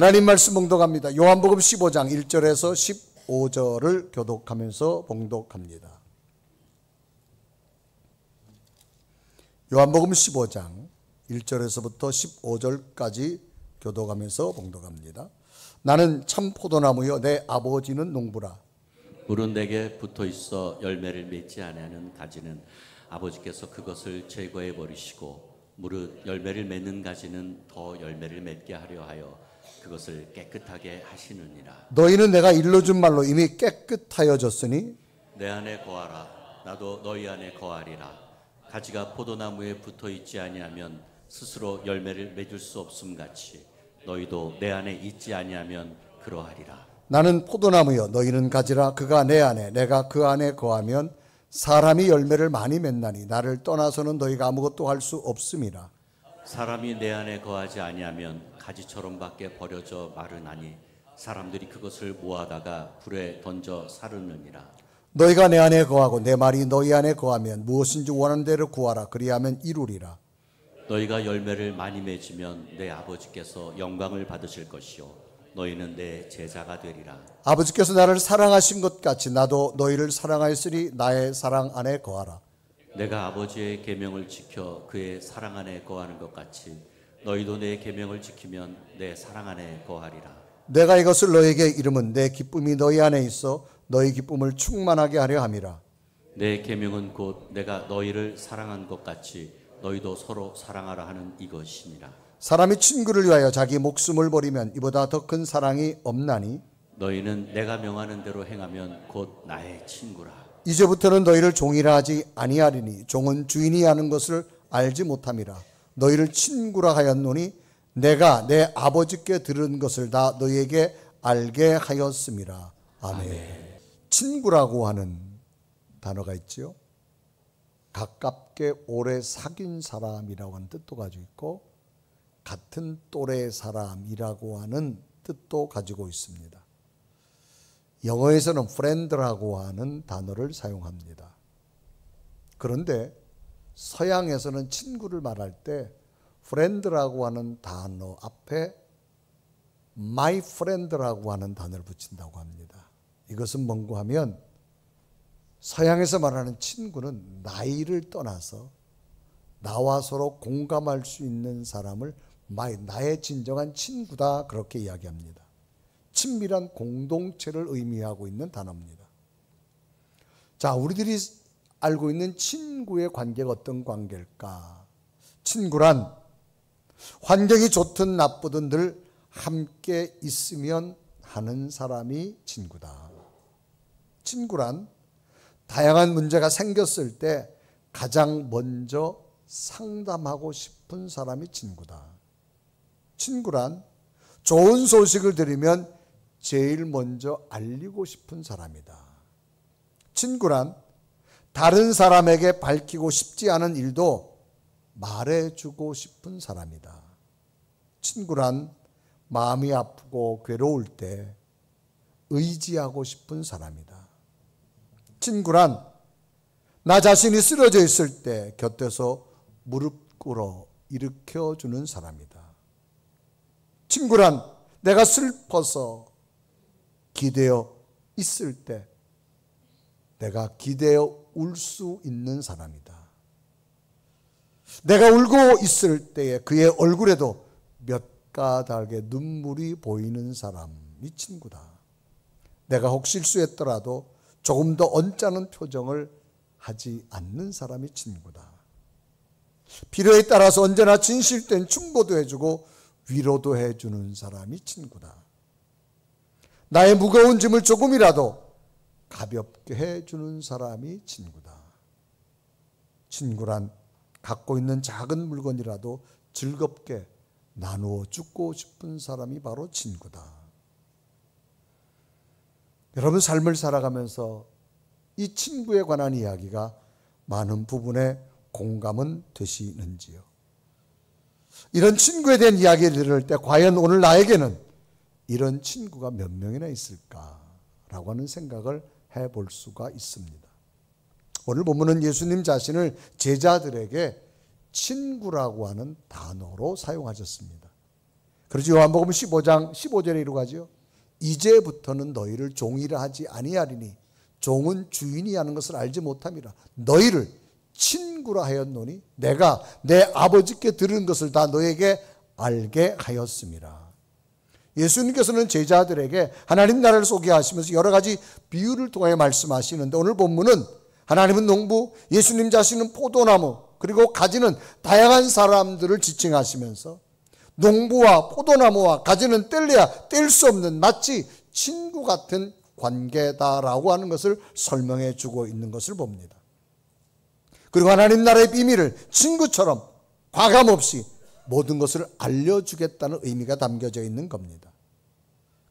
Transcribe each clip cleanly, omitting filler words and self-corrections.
하나님 말씀 봉독합니다. 요한복음 15장 1절에서 15절을 교독하면서 봉독합니다. 요한복음 15장 1절에서부터 15절까지 교독하면서 봉독합니다. 나는 참 포도나무요 내 아버지는 농부라. 물은 내게 붙어 있어 열매를 맺지 아니하는 가지는 아버지께서 그것을 제거해 버리시고 무릇 열매를 맺는 가지는 더 열매를 맺게 하려 하여 그것을 깨끗하게 하시느니라. 너희는 내가 일러준 말로 이미 깨끗하여졌으니 내 안에 거하라. 나도 너희 안에 거하리라. 가지가 포도나무에 붙어 있지 아니하면 스스로 열매를 맺을 수 없음 같이 너희도 내 안에 있지 아니하면 그러하리라. 나는 포도나무여 너희는 가지라. 그가 내 안에 내가 그 안에 거하면 사람이 열매를 많이 맺나니 나를 떠나서는 너희가 아무것도 할 수 없음이라. 사람이 내 안에 거하지 아니하면 가지처럼 밖에 버려져 마르나니 사람들이 그것을 모아다가 불에 던져 사르느니라. 너희가 내 안에 거하고 내 말이 너희 안에 거하면 무엇인지 원하는 대로 구하라. 그리하면 이루리라. 너희가 열매를 많이 맺으면 내 아버지께서 영광을 받으실 것이요 너희는 내 제자가 되리라. 아버지께서 나를 사랑하신 것 같이 나도 너희를 사랑하였으니 나의 사랑 안에 거하라. 내가 아버지의 계명을 지켜 그의 사랑 안에 거하는 것 같이 너희도 내 계명을 지키면 내 사랑 안에 거하리라. 내가 이것을 너희에게 이름은 내 기쁨이 너희 안에 있어 너희 기쁨을 충만하게 하려 함이라. 내 계명은 곧 내가 너희를 사랑한 것 같이 너희도 서로 사랑하라 하는 이것이니라. 사람이 친구를 위하여 자기 목숨을 버리면 이보다 더 큰 사랑이 없나니 너희는 내가 명하는 대로 행하면 곧 나의 친구라. 이제부터는 너희를 종이라 하지 아니하리니 종은 주인이 하는 것을 알지 못함이라. 너희를 친구라 하였노니 내가 내 아버지께 들은 것을 다 너희에게 알게 하였음이라. 아멘. 친구라고 하는 단어가 있지요. 가깝게 오래 사귄 사람이라고 하는 뜻도 가지고 있고 같은 또래 사람이라고 하는 뜻도 가지고 있습니다. 영어에서는 friend라고 하는 단어를 사용합니다. 그런데 서양에서는 친구를 말할 때 friend라고 하는 단어 앞에 my friend라고 하는 단어를 붙인다고 합니다. 이것은 뭔고 하면 서양에서 말하는 친구는 나이를 떠나서 나와 서로 공감할 수 있는 사람을 나의 진정한 친구다 그렇게 이야기합니다. 친밀한 공동체를 의미하고 있는 단어입니다. 자, 우리들이 알고 있는 친구의 관계가 어떤 관계일까? 친구란 환경이 좋든 나쁘든 늘 함께 있으면 하는 사람이 친구다. 친구란 다양한 문제가 생겼을 때 가장 먼저 상담하고 싶은 사람이 친구다. 친구란 좋은 소식을 들으면 제일 먼저 알리고 싶은 사람이다. 친구란 다른 사람에게 밝히고 싶지 않은 일도 말해주고 싶은 사람이다. 친구란 마음이 아프고 괴로울 때 의지하고 싶은 사람이다. 친구란 나 자신이 쓰러져 있을 때 곁에서 무릎 꿇어 일으켜주는 사람이다. 친구란 내가 슬퍼서 기대어 있을 때 내가 기대어 울 수 있는 사람이다. 내가 울고 있을 때에 그의 얼굴에도 몇 가닥의 눈물이 보이는 사람이 친구다. 내가 혹 실수했더라도 조금 더 언짢은 표정을 하지 않는 사람이 친구다. 필요에 따라서 언제나 진실된 충고도 해주고 위로도 해주는 사람이 친구다. 나의 무거운 짐을 조금이라도 가볍게 해주는 사람이 친구다. 친구란 갖고 있는 작은 물건이라도 즐겁게 나누어 주고 싶은 사람이 바로 친구다. 여러분 삶을 살아가면서 이 친구에 관한 이야기가 많은 부분에 공감은 되시는지요? 이런 친구에 대한 이야기를 들을 때 과연 오늘 나에게는 이런 친구가 몇 명이나 있을까라고 하는 생각을 해볼 수가 있습니다. 오늘 본문은 예수님 자신을 제자들에게 친구라고 하는 단어로 사용하셨습니다. 그래서 요한복음 15장 15절에 이루어가죠. 이제부터는 너희를 종이라 하지 아니하리니 종은 주인이 하는 것을 알지 못함이라. 너희를 친구라 하였노니 내가 내 아버지께 들은 것을 다 너에게 알게 하였음이라. 예수님께서는 제자들에게 하나님 나라를 소개하시면서 여러 가지 비유를 통해 말씀하시는데, 오늘 본문은 하나님은 농부, 예수님 자신은 포도나무, 그리고 가지는 다양한 사람들을 지칭하시면서 농부와 포도나무와 가지는 뗄래야 뗄 수 없는 마치 친구 같은 관계다라고 하는 것을 설명해 주고 있는 것을 봅니다. 그리고 하나님 나라의 비밀을 친구처럼 과감없이 모든 것을 알려주겠다는 의미가 담겨져 있는 겁니다.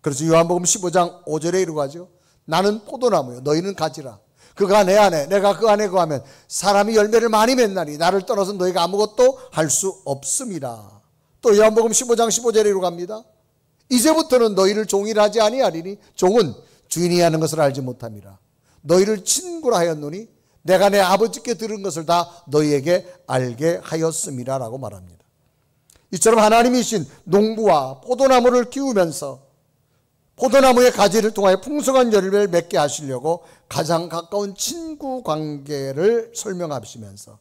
그래서 요한복음 15장 5절에 이루어가죠. 나는 포도나무요 너희는 가지라. 그가 내 안에 내가 그 안에 거하면 사람이 열매를 많이 맺나니 나를 떠나서 너희가 아무것도 할 수 없음이라. 또 요한복음 15장 15절에 이루어갑니다. 이제부터는 너희를 종이라 하지 아니하리니 종은 주인이 하는 것을 알지 못함이라. 너희를 친구라 하였노니 내가 내 아버지께 들은 것을 다 너희에게 알게 하였음이라 라고 말합니다. 이처럼 하나님이신 농부와 포도나무를 키우면서 포도나무의 가지를 통하여 풍성한 열매를 맺게 하시려고 가장 가까운 친구 관계를 설명하시면서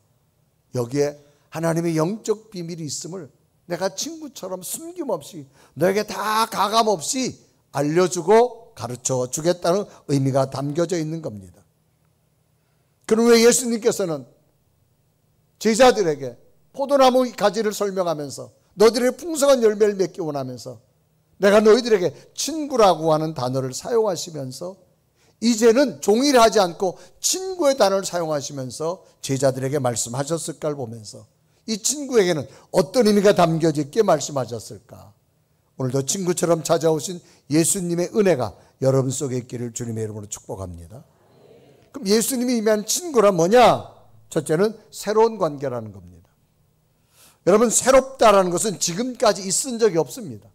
여기에 하나님의 영적 비밀이 있음을 내가 친구처럼 숨김없이 너에게 다 가감없이 알려주고 가르쳐 주겠다는 의미가 담겨져 있는 겁니다. 그럼 왜 예수님께서는 제자들에게 포도나무 가지를 설명하면서 너희들의 풍성한 열매를 맺기 원하면서 내가 너희들에게 친구라고 하는 단어를 사용하시면서 이제는 종이라 하지 않고 친구의 단어를 사용하시면서 제자들에게 말씀하셨을까를 보면서 이 친구에게는 어떤 의미가 담겨져 있게 말씀하셨을까? 오늘도 친구처럼 찾아오신 예수님의 은혜가 여러분 속에 있기를 주님의 이름으로 축복합니다. 그럼 예수님이 의미한 친구란 뭐냐? 첫째는 새로운 관계라는 겁니다. 여러분, 새롭다라는 것은 지금까지 있은 적이 없습니다.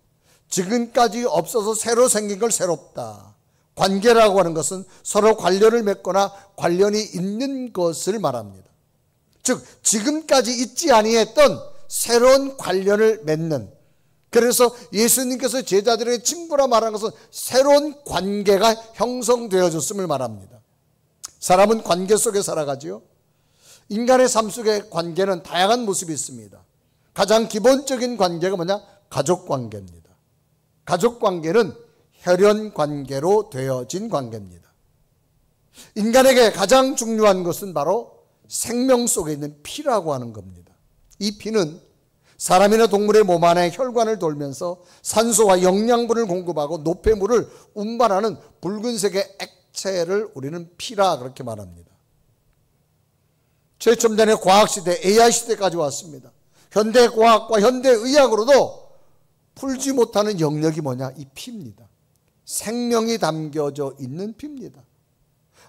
지금까지 없어서 새로 생긴 걸 새롭다. 관계라고 하는 것은 서로 관련을 맺거나 관련이 있는 것을 말합니다. 즉 지금까지 있지 아니했던 새로운 관련을 맺는, 그래서 예수님께서 제자들의 친구라 말하는 것은 새로운 관계가 형성되어졌음을 말합니다. 사람은 관계 속에 살아가지요. 인간의 삶 속에 관계는 다양한 모습이 있습니다. 가장 기본적인 관계가 뭐냐? 가족관계입니다. 가족관계는 혈연관계로 되어진 관계입니다. 인간에게 가장 중요한 것은 바로 생명 속에 있는 피라고 하는 겁니다. 이 피는 사람이나 동물의 몸 안에 혈관을 돌면서 산소와 영양분을 공급하고 노폐물을 운반하는 붉은색의 액체를 우리는 피라 그렇게 말합니다. 최첨단의 과학시대, AI시대까지 왔습니다. 현대과학과 현대의학으로도 풀지 못하는 영역이 뭐냐? 이 피입니다. 생명이 담겨져 있는 피입니다.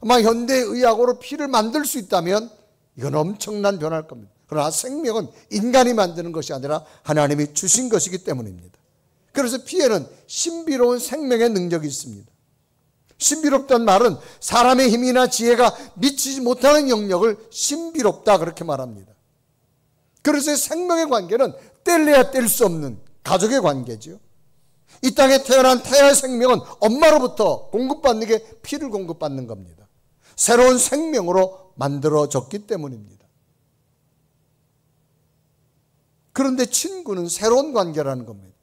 아마 현대의학으로 피를 만들 수 있다면 이건 엄청난 변화일 겁니다. 그러나 생명은 인간이 만드는 것이 아니라 하나님이 주신 것이기 때문입니다. 그래서 피에는 신비로운 생명의 능력이 있습니다. 신비롭다는 말은 사람의 힘이나 지혜가 미치지 못하는 영역을 신비롭다 그렇게 말합니다. 그래서 생명의 관계는 뗄래야 뗄 수 없는 가족의 관계죠. 이 땅에 태어난 태아의 생명은 엄마로부터 공급받는 게 피를 공급받는 겁니다. 새로운 생명으로 만들어졌기 때문입니다. 그런데 친구는 새로운 관계라는 겁니다.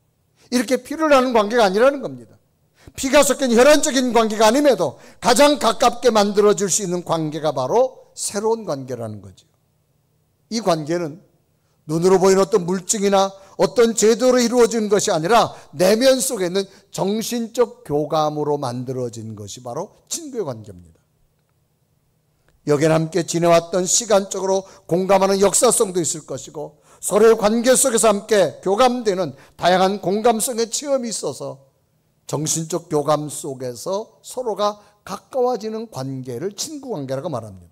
이렇게 피를 나는 관계가 아니라는 겁니다. 피가 섞인 혈연적인 관계가 아님에도 가장 가깝게 만들어질 수 있는 관계가 바로 새로운 관계라는 거죠. 이 관계는 눈으로 보이는 어떤 물증이나 어떤 제도로 이루어진 것이 아니라 내면 속에 있는 정신적 교감으로 만들어진 것이 바로 친구의 관계입니다. 여기는 함께 지내왔던 시간적으로 공감하는 역사성도 있을 것이고 서로의 관계 속에서 함께 교감되는 다양한 공감성의 체험이 있어서 정신적 교감 속에서 서로가 가까워지는 관계를 친구 관계라고 말합니다.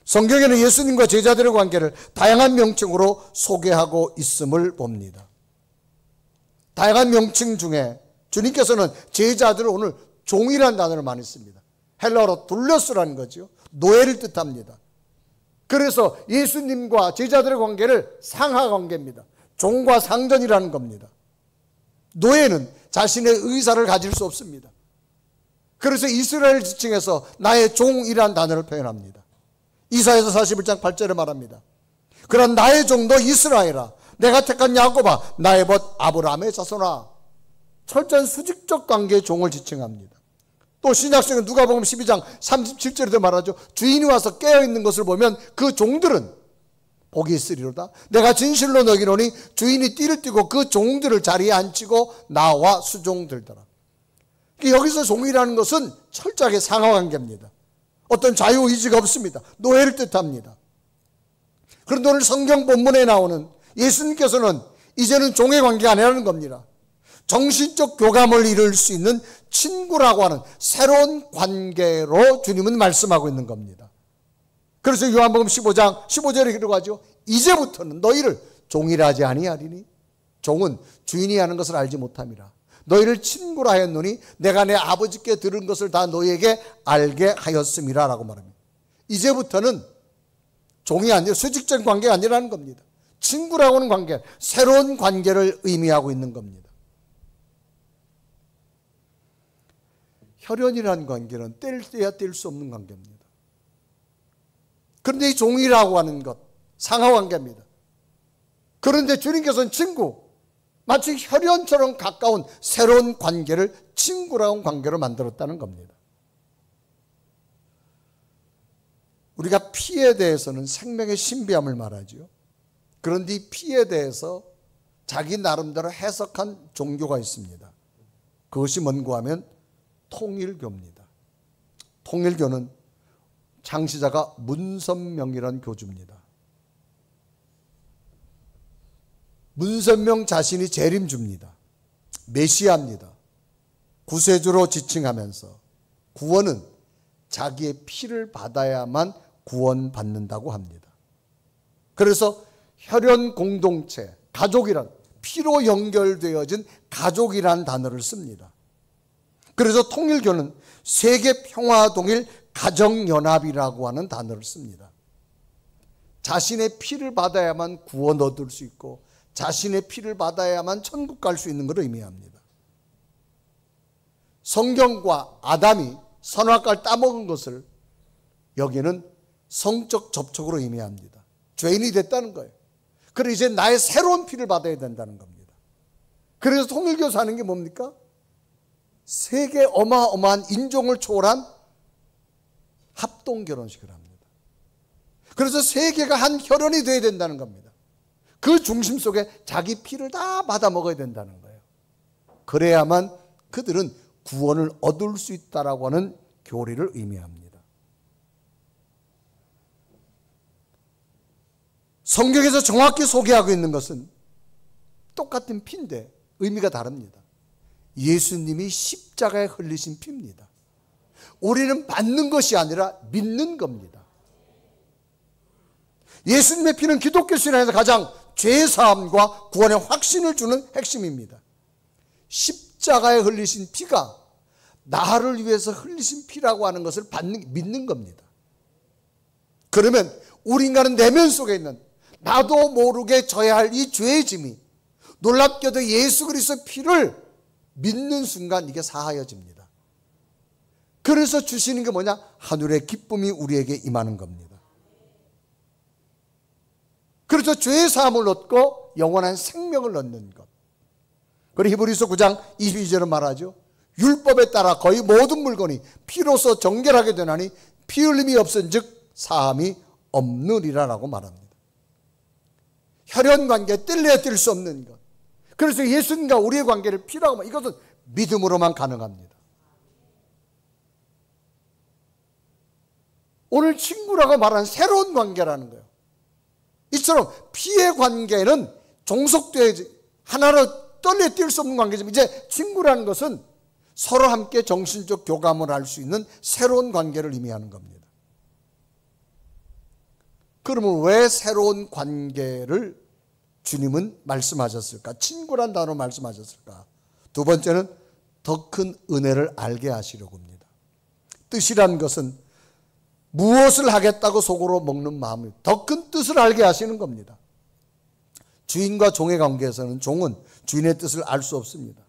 성경에는 예수님과 제자들의 관계를 다양한 명칭으로 소개하고 있음을 봅니다. 다양한 명칭 중에 주님께서는 제자들을 오늘 종이라는 단어를 많이 씁니다. 헬라어로 둘러스라는 거죠. 노예를 뜻합니다. 그래서 예수님과 제자들의 관계를 상하 관계입니다. 종과 상전이라는 겁니다. 노예는 자신의 의사를 가질 수 없습니다. 그래서 이스라엘 지칭에서 나의 종이라는 단어를 표현합니다. 이사야서 41장 8절에 말합니다. 그런 나의 종도 이스라엘아, 내가 택한 야곱아, 나의 벗 아브라함의 자손아. 철저한 수직적 관계의 종을 지칭합니다. 또 신약성에 누가복음 12장 37절에도 말하죠. 주인이 와서 깨어있는 것을 보면 그 종들은 복이 있으리로다. 내가 진실로 너희노니 주인이 띠를 띠고 그 종들을 자리에 앉히고 나와 수종들더라. 여기서 종이라는 것은 철저하게 상하관계입니다. 어떤 자유의지가 없습니다. 노예를 뜻합니다. 그런데 오늘 성경 본문에 나오는 예수님께서는 이제는 종의 관계가 아니라는 겁니다. 정신적 교감을 이룰 수 있는 친구라고 하는 새로운 관계로 주님은 말씀하고 있는 겁니다. 그래서 요한복음 15장 15절에 이렇게 하죠. 이제부터는 너희를 종이라 하지 아니하리니 종은 주인이 하는 것을 알지 못함이라. 너희를 친구라 하였노니 내가 내 아버지께 들은 것을 다 너희에게 알게 하였음이라 라고 말합니다. 이제부터는 종이 아니라 수직적인 관계가 아니라는 겁니다. 친구라고 하는 관계, 새로운 관계를 의미하고 있는 겁니다. 혈연이라는 관계는 뗄 수 없는 관계입니다. 그런데 이 종이라고 하는 것, 상하관계입니다. 그런데 주님께서는 친구, 마치 혈연처럼 가까운 새로운 관계를 친구라는 관계로 만들었다는 겁니다. 우리가 피에 대해서는 생명의 신비함을 말하죠. 그런데 이 피에 대해서 자기 나름대로 해석한 종교가 있습니다. 그것이 뭔가 하면 통일교입니다. 통일교는 창시자가 문선명이라는 교주입니다. 문선명 자신이 재림주입니다. 메시아입니다. 구세주로 지칭하면서 구원은 자기의 피를 받아야만 구원받는다고 합니다. 그래서 혈연 공동체, 가족이란, 피로 연결되어진 가족이라는 단어를 씁니다. 그래서 통일교는 세계평화동일 가정연합이라고 하는 단어를 씁니다. 자신의 피를 받아야만 구원 얻을 수 있고 자신의 피를 받아야만 천국 갈 수 있는 것을 의미합니다. 성경과 아담이 선악과를 따먹은 것을 여기는 성적 접촉으로 의미합니다. 죄인이 됐다는 거예요. 그래서 이제 나의 새로운 피를 받아야 된다는 겁니다. 그래서 통일교에서 하는 게 뭡니까? 세계 어마어마한 인종을 초월한 합동결혼식을 합니다. 그래서 세계가 한 혈연이 되어야 된다는 겁니다. 그 중심 속에 자기 피를 다 받아 먹어야 된다는 거예요. 그래야만 그들은 구원을 얻을 수 있다라고 하는 교리를 의미합니다. 성경에서 정확히 소개하고 있는 것은 똑같은 피인데 의미가 다릅니다. 예수님이 십자가에 흘리신 피입니다. 우리는 받는 것이 아니라 믿는 겁니다. 예수님의 피는 기독교 신앙에서 가장 죄사함과 구원의 확신을 주는 핵심입니다. 십자가에 흘리신 피가 나를 위해서 흘리신 피라고 하는 것을 믿는 겁니다. 그러면 우리 인간은 내면 속에 있는 나도 모르게 져야 할 이 죄의 짐이 놀랍게도 예수 그리스도의 피를 믿는 순간 이게 사하여집니다. 그래서 주시는 게 뭐냐? 하늘의 기쁨이 우리에게 임하는 겁니다. 그래서 죄의 사함을 얻고 영원한 생명을 얻는 것. 그리고 히브리서 9장 22절은 말하죠. 율법에 따라 거의 모든 물건이 피로서 정결하게 되나니 피 흘림이 없은즉 사함이 없느니라라고 말합니다. 혈연 관계 뗄래야 뗄 수 없는 것. 그래서 예수님과 우리의 관계를 피라고 하면 이것은 믿음으로만 가능합니다. 오늘 친구라고 말하는 새로운 관계라는 거예요. 이처럼 피의 관계는 종속되어야지 하나로 떨려 뛸 수 없는 관계지만 이제 친구라는 것은 서로 함께 정신적 교감을 할 수 있는 새로운 관계를 의미하는 겁니다. 그러면 왜 새로운 관계를 주님은 말씀하셨을까? 친구란 단어로 말씀하셨을까? 두 번째는 더 큰 은혜를 알게 하시려고 합니다. 뜻이란 것은 무엇을 하겠다고 속으로 먹는 마음입니다. 더 큰 뜻을 알게 하시는 겁니다. 주인과 종의 관계에서는 종은 주인의 뜻을 알 수 없습니다.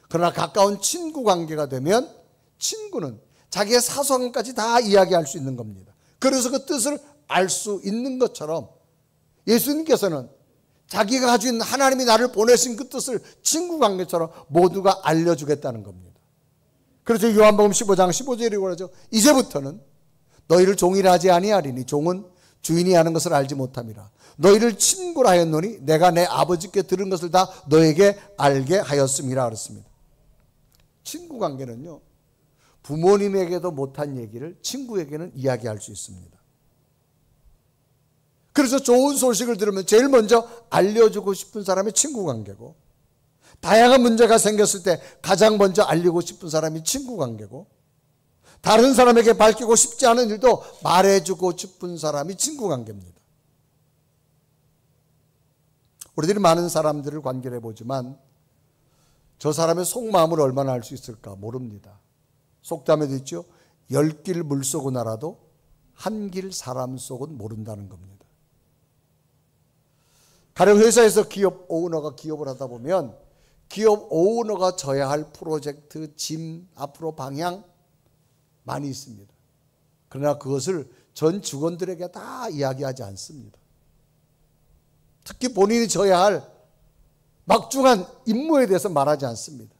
그러나 가까운 친구 관계가 되면 친구는 자기의 사소한까지 다 이야기할 수 있는 겁니다. 그래서 그 뜻을 알 수 있는 것처럼 예수님께서는 자기가 가지고 있는 하나님이 나를 보내신 그 뜻을 친구 관계처럼 모두가 알려주겠다는 겁니다. 그래서 요한복음 15장 15절에 그러죠. 이제부터는 너희를 종이라 하지 아니하리니 종은 주인이 하는 것을 알지 못함이라. 너희를 친구라 하였노니 내가 내 아버지께 들은 것을 다 너에게 알게 하였음이라 그랬습니다. 친구 관계는요, 부모님에게도 못한 얘기를 친구에게는 이야기할 수 있습니다. 그래서 좋은 소식을 들으면 제일 먼저 알려주고 싶은 사람이 친구 관계고, 다양한 문제가 생겼을 때 가장 먼저 알리고 싶은 사람이 친구 관계고, 다른 사람에게 밝히고 싶지 않은 일도 말해주고 싶은 사람이 친구 관계입니다. 우리들이 많은 사람들을 관계를 해보지만 저 사람의 속마음을 얼마나 알 수 있을까 모릅니다. 속담에도 있죠. 10길 물속은 알아도 한 길 사람 속은 모른다는 겁니다. 가령 회사에서 기업 오너가 기업을 하다 보면 기업 오너가 져야 할 프로젝트, 짐, 앞으로 방향 많이 있습니다. 그러나 그것을 전 직원들에게 다 이야기하지 않습니다. 특히 본인이 져야 할 막중한 임무에 대해서 말하지 않습니다.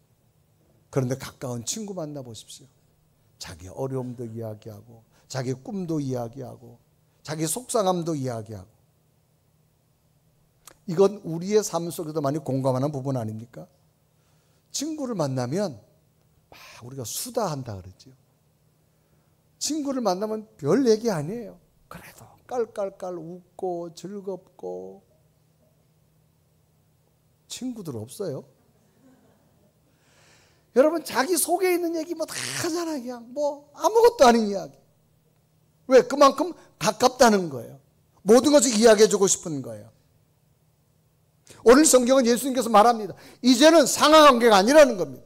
그런데 가까운 친구 만나보십시오. 자기 어려움도 이야기하고, 자기 꿈도 이야기하고, 자기 속상함도 이야기하고. 이건 우리의 삶 속에도 많이 공감하는 부분 아닙니까? 친구를 만나면 우리가 수다한다 그러죠. 친구를 만나면 별 얘기 아니에요. 그래도 깔깔깔 웃고 즐겁고. 친구들 없어요? 여러분, 자기 속에 있는 얘기 다 하잖아요. 그냥 아무것도 아닌 이야기. 왜? 그만큼 가깝다는 거예요. 모든 것을 이야기해주고 싶은 거예요. 오늘 성경은 예수님께서 말합니다. 이제는 상하관계가 아니라는 겁니다.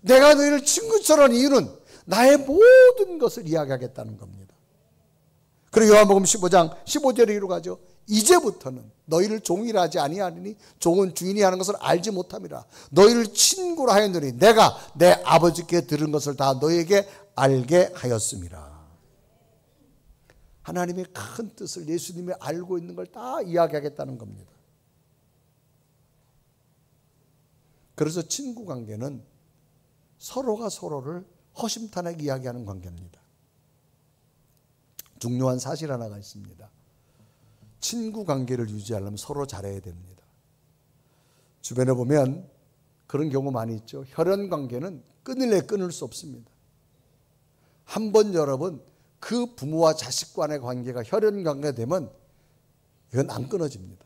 내가 너희를 친구처럼 이유는 나의 모든 것을 이야기하겠다는 겁니다. 그리고 요한복음 15장 15절에 이루어가죠. 이제부터는 너희를 종이라 하지 아니하리니 종은 주인이 하는 것을 알지 못함이라. 너희를 친구라 하였노니 내가 내 아버지께 들은 것을 다 너희에게 알게 하였음이라. 하나님의 큰 뜻을 예수님이 알고 있는 걸 다 이야기하겠다는 겁니다. 그래서 친구 관계는 서로가 서로를 허심탄회하게 이야기하는 관계입니다. 중요한 사실 하나가 있습니다. 친구 관계를 유지하려면 서로 잘해야 됩니다. 주변에 보면 그런 경우 많이 있죠. 혈연 관계는 끊을래 끊을 수 없습니다. 한번 여러분 그 부모와 자식 간의 관계가 혈연 관계가 되면 이건 안 끊어집니다.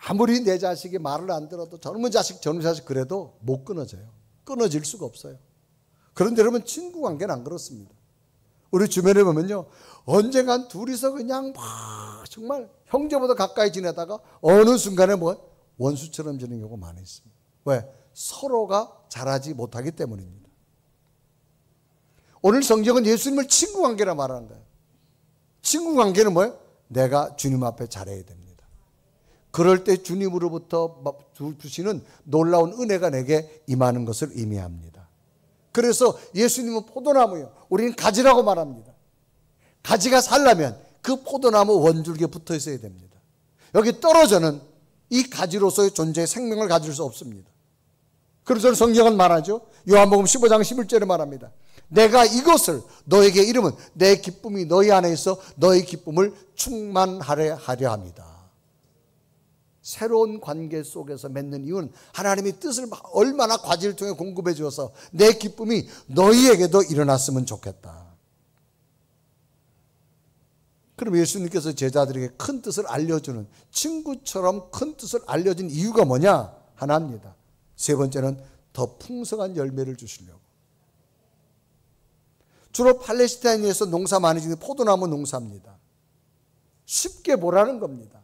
아무리 내 자식이 말을 안 들어도 젊은 자식 그래도 못 끊어져요. 끊어질 수가 없어요. 그런데 여러분 친구 관계는 안 그렇습니다. 우리 주변에 보면요, 언젠간 둘이서 그냥 정말 형제보다 가까이 지내다가 어느 순간에 원수처럼 지는 경우가 많이 있습니다. 왜? 서로가 잘하지 못하기 때문입니다. 오늘 성경은 예수님을 친구 관계라 말하는 거예요. 친구 관계는 뭐예요? 내가 주님 앞에 잘해야 됩니다. 그럴 때 주님으로부터 주시는 놀라운 은혜가 내게 임하는 것을 의미합니다. 그래서 예수님은 포도나무요, 우리는 가지라고 말합니다. 가지가 살려면 그 포도나무 원줄기에 붙어 있어야 됩니다. 여기 떨어져는 이 가지로서의 존재의 생명을 가질 수 없습니다. 그래서 성경은 말하죠. 요한복음 15장 11절에 말합니다. 내가 이것을 너에게 이름은 내 기쁨이 너희 안에 있어 너희 기쁨을 충만하려 하려 합니다. 새로운 관계 속에서 맺는 이유는 하나님의 뜻을 얼마나 과지를 통해 공급해 주어서 내 기쁨이 너희에게도 일어났으면 좋겠다. 그럼 예수님께서 제자들에게 큰 뜻을 알려주는, 친구처럼 큰 뜻을 알려준 이유가 뭐냐? 하나입니다. 세 번째는 더 풍성한 열매를 주시려고. 주로 팔레스타인에서 농사 많이 짓는 포도나무 농사입니다. 쉽게 보라는 겁니다.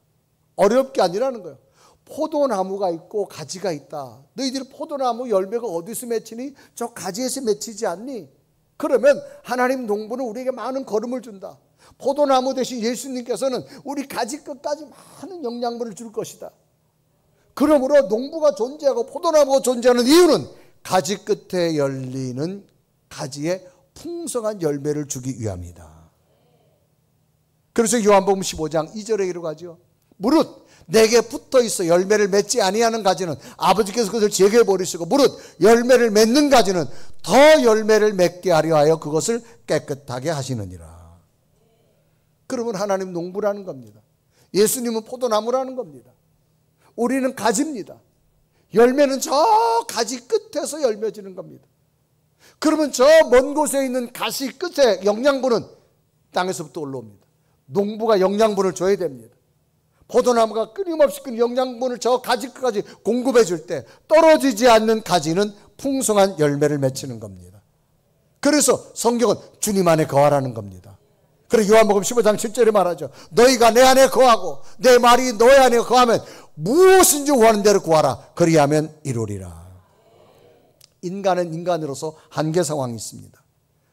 어렵게 아니라는 거예요. 포도나무가 있고 가지가 있다. 너희들이 포도나무 열매가 어디서 맺히니? 저 가지에서 맺히지 않니? 그러면 하나님 농부는 우리에게 많은 거름을 준다. 포도나무 대신 예수님께서는 우리 가지 끝까지 많은 영양분을 줄 것이다. 그러므로 농부가 존재하고 포도나무가 존재하는 이유는 가지 끝에 열리는 가지에 풍성한 열매를 주기 위함이다. 그래서 요한복음 15장 2절에 이르가지요. 무릇 내게 붙어있어 열매를 맺지 아니하는 가지는 아버지께서 그것을 제거해 버리시고 무릇 열매를 맺는 가지는 더 열매를 맺게 하려 하여 그것을 깨끗하게 하시느니라. 그러면 하나님 농부라는 겁니다. 예수님은 포도나무라는 겁니다. 우리는 가지입니다. 열매는 저 가지 끝에서 열매 지는 겁니다. 그러면 저 먼 곳에 있는 가시 끝에 영양분은 땅에서부터 올라옵니다. 농부가 영양분을 줘야 됩니다. 포도나무가 끊임없이 그 영양분을 저 가지 끝까지 공급해 줄 때 떨어지지 않는 가지는 풍성한 열매를 맺히는 겁니다. 그래서 성경은 주님 안에 거하라는 겁니다. 그리고 요한복음 15장 7절에 말하죠. 너희가 내 안에 거하고 내 말이 너희 안에 거하면 무엇인지 구하는 대로 구하라. 그리하면 이루리라. 인간은 인간으로서 한계 상황이 있습니다.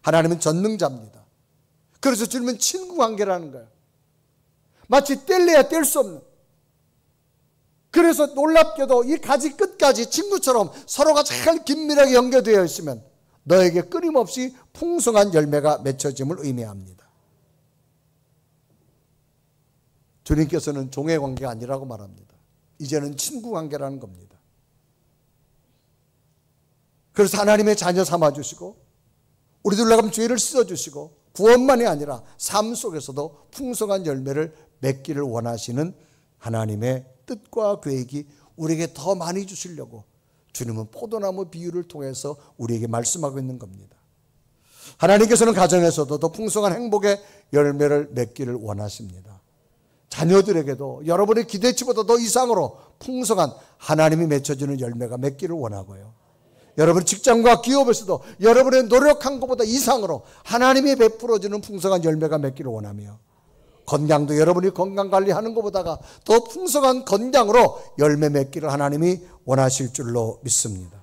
하나님은 전능자입니다. 그래서 주님은 친구 관계라는 거예요. 마치 뗄래야 뗄 수 없는. 그래서 놀랍게도 이 가지 끝까지 친구처럼 서로가 잘 긴밀하게 연결되어 있으면 너에게 끊임없이 풍성한 열매가 맺혀짐을 의미합니다. 주님께서는 종의 관계가 아니라고 말합니다. 이제는 친구 관계라는 겁니다. 그래서 하나님의 자녀 삼아주시고 우리들 나가면 죄를 씻어주시고 구원만이 아니라 삶 속에서도 풍성한 열매를 맺기를 원하시는 하나님의 뜻과 계획이 우리에게 더 많이 주시려고 주님은 포도나무 비유를 통해서 우리에게 말씀하고 있는 겁니다. 하나님께서는 가정에서도 더 풍성한 행복의 열매를 맺기를 원하십니다. 자녀들에게도 여러분의 기대치보다 더 이상으로 풍성한 하나님이 맺혀주는 열매가 맺기를 원하고요. 여러분 직장과 기업에서도 여러분의 노력한 것보다 이상으로 하나님이 베풀어주는 풍성한 열매가 맺기를 원하며 건강도 여러분이 건강관리하는 것보다가 더 풍성한 건강으로 열매 맺기를 하나님이 원하실 줄로 믿습니다.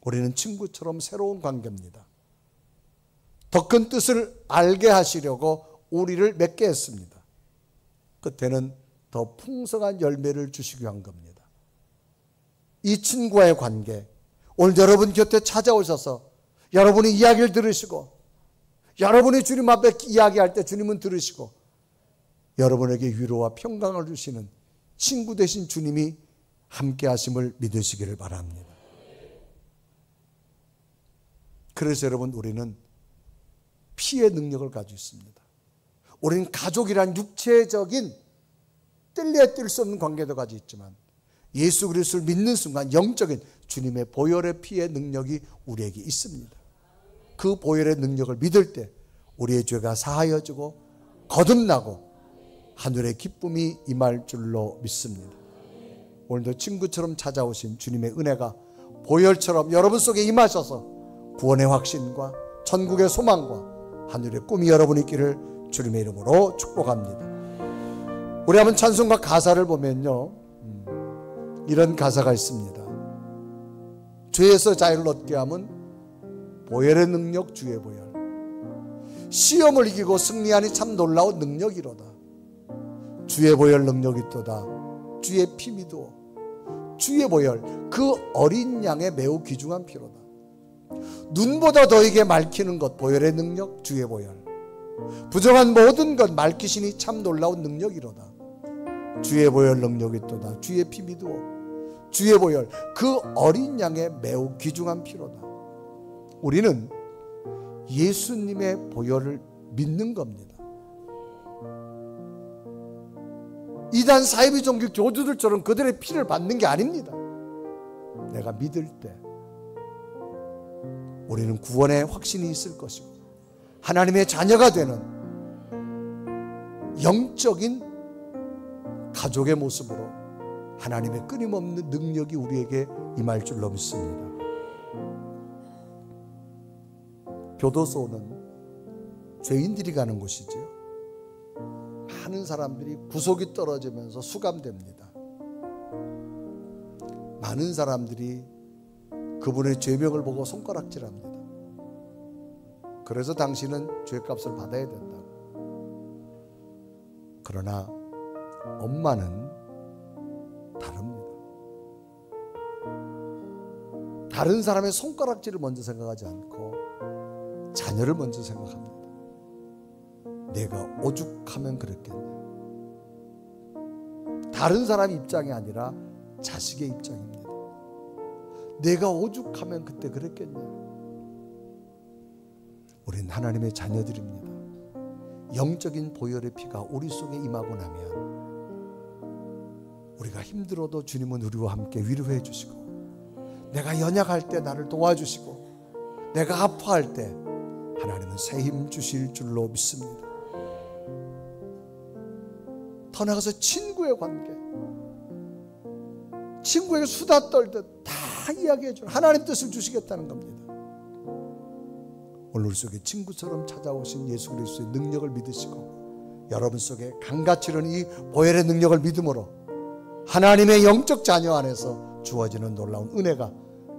우리는 친구처럼 새로운 관계입니다. 더 큰 뜻을 알게 하시려고 우리를 맺게 했습니다. 끝에는 더 풍성한 열매를 주시기 위한 겁니다. 이 친구와의 관계, 오늘 여러분 곁에 찾아오셔서 여러분이 이야기를 들으시고 여러분이 주님 앞에 이야기할 때 주님은 들으시고 여러분에게 위로와 평강을 주시는 친구 되신 주님이 함께 하심을 믿으시기를 바랍니다. 그래서 여러분 우리는 피의 능력을 가지고 있습니다. 우리는 가족이란 육체적인 뗄래야 뗄 수 없는 관계도 가지고 있지만 예수 그리스도를 믿는 순간 영적인 주님의 보혈의 피의 능력이 우리에게 있습니다. 그 보혈의 능력을 믿을 때 우리의 죄가 사하여지고 거듭나고 하늘의 기쁨이 임할 줄로 믿습니다. 오늘도 친구처럼 찾아오신 주님의 은혜가 보혈처럼 여러분 속에 임하셔서 구원의 확신과 천국의 소망과 하늘의 꿈이 여러분 있기를 주님의 이름으로 축복합니다. 우리 한번 찬송가 가사를 보면요, 이런 가사가 있습니다. 죄에서 자유를 얻게 함은 보혈의 능력 주의 보혈. 시험을 이기고 승리하니 참 놀라운 능력이로다. 주의 보혈 능력이 있도다. 주의 피 믿어. 주의 보혈 그 어린 양의 매우 귀중한 피로다. 눈보다 더이게 밝히는 것 보혈의 능력 주의 보혈. 부정한 모든 것 밝히시니 참 놀라운 능력이로다. 주의 보혈 능력이 있도다. 주의 피 믿어. 주의 보혈 그 어린 양의 매우 귀중한 피로다. 우리는 예수님의 보혈을 믿는 겁니다. 이단 사이비 종교 교주들처럼 그들의 피를 받는 게 아닙니다. 내가 믿을 때 우리는 구원의 확신이 있을 것이고 하나님의 자녀가 되는 영적인 가족의 모습으로 하나님의 끊임없는 능력이 우리에게 임할 줄로 믿습니다. 교도소는 죄인들이 가는 곳이지요. 많은 사람들이 구속이 떨어지면서 수감됩니다. 많은 사람들이 그분의 죄명을 보고 손가락질합니다. 그래서 당신은 죄값을 받아야 된다. 그러나 엄마는 다른 사람의 손가락질을 먼저 생각하지 않고 자녀를 먼저 생각합니다. 내가 오죽하면 그랬겠냐. 다른 사람 입장이 아니라 자식의 입장입니다. 내가 오죽하면 그때 그랬겠냐. 우린 하나님의 자녀들입니다. 영적인 보혈의 피가 우리 속에 임하고 나면 우리가 힘들어도 주님은 우리와 함께 위로해 주시고, 내가 연약할 때 나를 도와주시고, 내가 아파할 때 하나님은 새 힘 주실 줄로 믿습니다. 더 나아가서 친구의 관계, 친구에게 수다 떨듯 다 이야기해 주는 하나님 뜻을 주시겠다는 겁니다. 오늘 우리 속에 친구처럼 찾아오신 예수 그리스도의 능력을 믿으시고, 여러분 속에 강같이 흐르는 이 보혈의 능력을 믿음으로 하나님의 영적 자녀 안에서 주어지는 놀라운 은혜가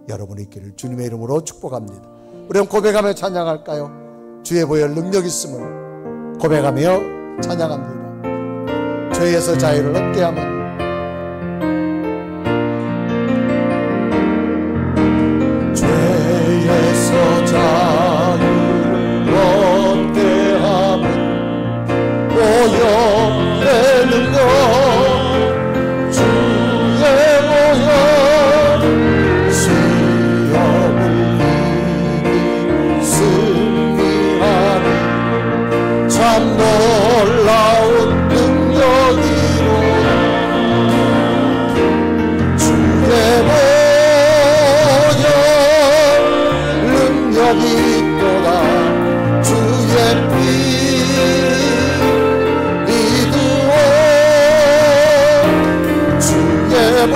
여러분의 있기를 주님의 이름으로 축복합니다. 우리 고백하며 찬양할까요? 주의 보혈 능력 있음을 고백하며 찬양합니다. 죄에서 자유를 얻게 하면 죄에서 자유를 얻게 하면 보혈의 능력, 주의 보혈 시험을 이기고 승리하니 참 놀라운 능력이로다. 주의 보혈 능력이 있도다. 주의 피 믿으오. 주의 보혈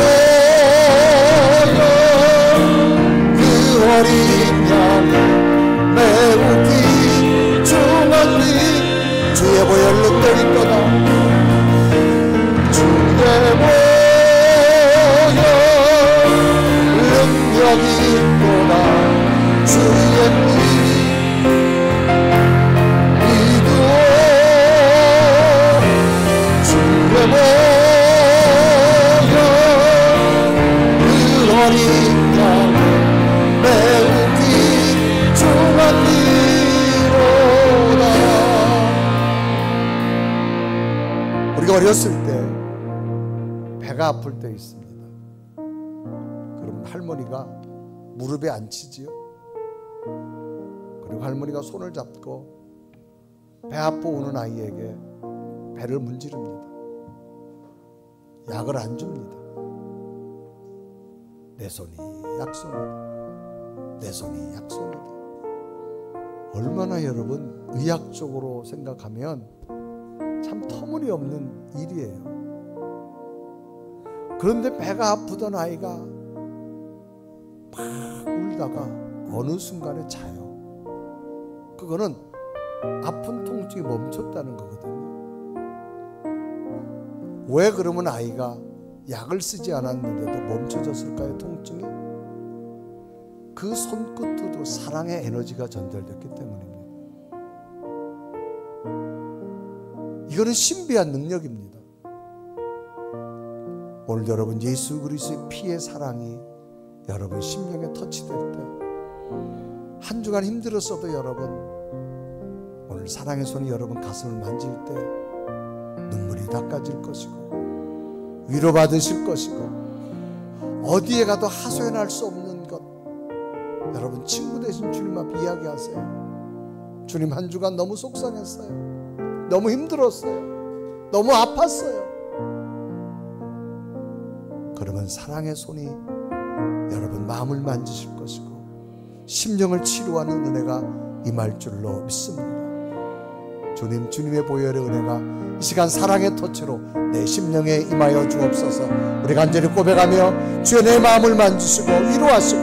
그 어린 양이 매우 귀중한 피. 주의 보혈 능력 있도다. 주의 보혈 능력이 있도다. 주의 피 믿으오. 주의 보혈 그 어린 양의 매우 귀중한 피로다. 우리가 어렸을 때 배가 아플 때 있습니다. 그럼 할머니가 무릎에 앉히지요. 그리고 할머니가 손을 잡고 배 아파 우는 아이에게 배를 문지릅니다. 약을 안 줍니다. 내 손이 약손이다. 내 손이 약손이다. 얼마나 여러분 의학적으로 생각하면 참 터무니없는 일이에요. 그런데 배가 아프던 아이가 막 울다가 어느 순간에 자요. 그거는 아픈 통증이 멈췄다는 거거든요. 왜 그러면 아이가 약을 쓰지 않았는데도 멈춰졌을까요? 통증이? 그 손끝으로 사랑의 에너지가 전달됐기 때문입니다. 이거는 신비한 능력입니다. 오늘 여러분 예수 그리스도의 피의 사랑이 여러분 심령에 터치될 때, 한 주간 힘들었어도 여러분 오늘 사랑의 손이 여러분 가슴을 만질 때 눈물이 닦아질 것이고 위로받으실 것이고, 어디에 가도 하소연할 수 없는 것, 여러분 친구 되신 주님 앞에 이야기하세요. 주님, 한 주간 너무 속상했어요. 너무 힘들었어요. 너무 아팠어요. 그러면 사랑의 손이 여러분 마음을 만지실 것이고 심령을 치료하는 은혜가 임할 줄로 믿습니다. 주님, 주님의 보혈의 은혜가 이 시간 사랑의 터치로 내 심령에 임하여 주옵소서. 우리 간절히 고백하며 주여 내 마음을 만지시고 위로하시고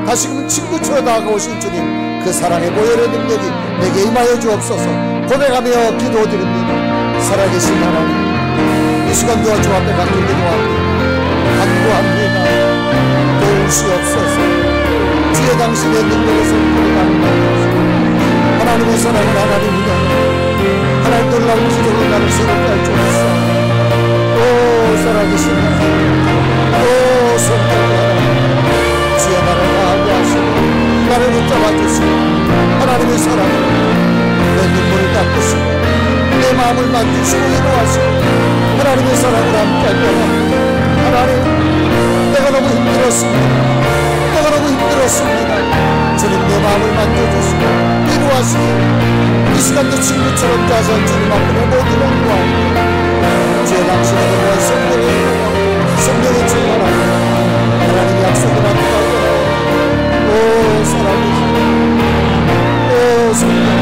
다시금 친구처럼 다가오신 주님, 그 사랑의 보혈의 능력이 내게 임하여 주옵소서. 고백하며 기도드립니다. 살아계신 하나님, 이 시간 도와주 앞에 간절히 기도합니다. 간구합니다. 도우시옵소서. 주의 당신의 능력의 손길을 감사합니다. 하나님의 사랑은 하나님이다. 하나님 놀라운 기적을 나를 새롭게 할 줄 알았어. 오 살아계신 하나님, 오 성령의 하나님, 주의 나라가 하나님의 사랑으로 내 눈물을 닦으시고 내 마음을 만지시고 위로하시고 하나님의 사랑으로 함께할 거랍니다. 하나님, 내가 너무 힘들었습니다. 내가 너무 힘들었습니다. 주님 내 마음을 만져주시고 위로하시고 이 시간도 친구처럼 자선 주님 앞에 모두 원구하고 주의 당신의 그러한 성령의 충만하고 하나님의 약속을 함께 하고 오 사랑이 오 성령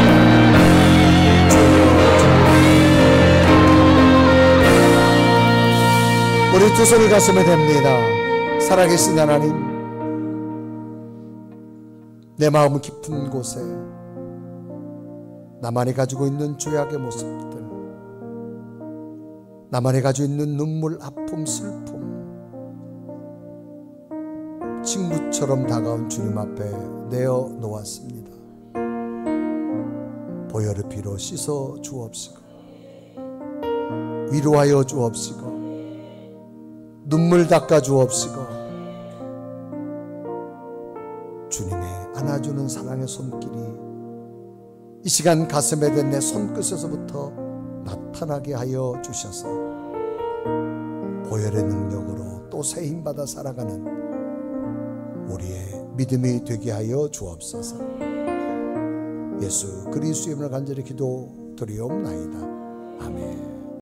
우리 두 손을 가슴에 댑니다. 살아계신 하나님, 내 마음 깊은 곳에 나만이 가지고 있는 죄악의 모습들, 나만이 가지고 있는 눈물, 아픔, 슬픔, 친구처럼 다가온 주님 앞에 내어 놓았습니다. 보혈의 피로 씻어 주옵시고 위로하여 주옵시고 눈물 닦아 주옵시고 주님의 안아주는 사랑의 손길이 이 시간 가슴에 댄 내 손끝에서부터 나타나게 하여 주셔서 보혈의 능력으로 또 새 힘받아 살아가는 우리의 믿음이 되게 하여 주옵소서. 예수 그리스도의 이름으로 간절히 기도드리옵나이다. 아멘.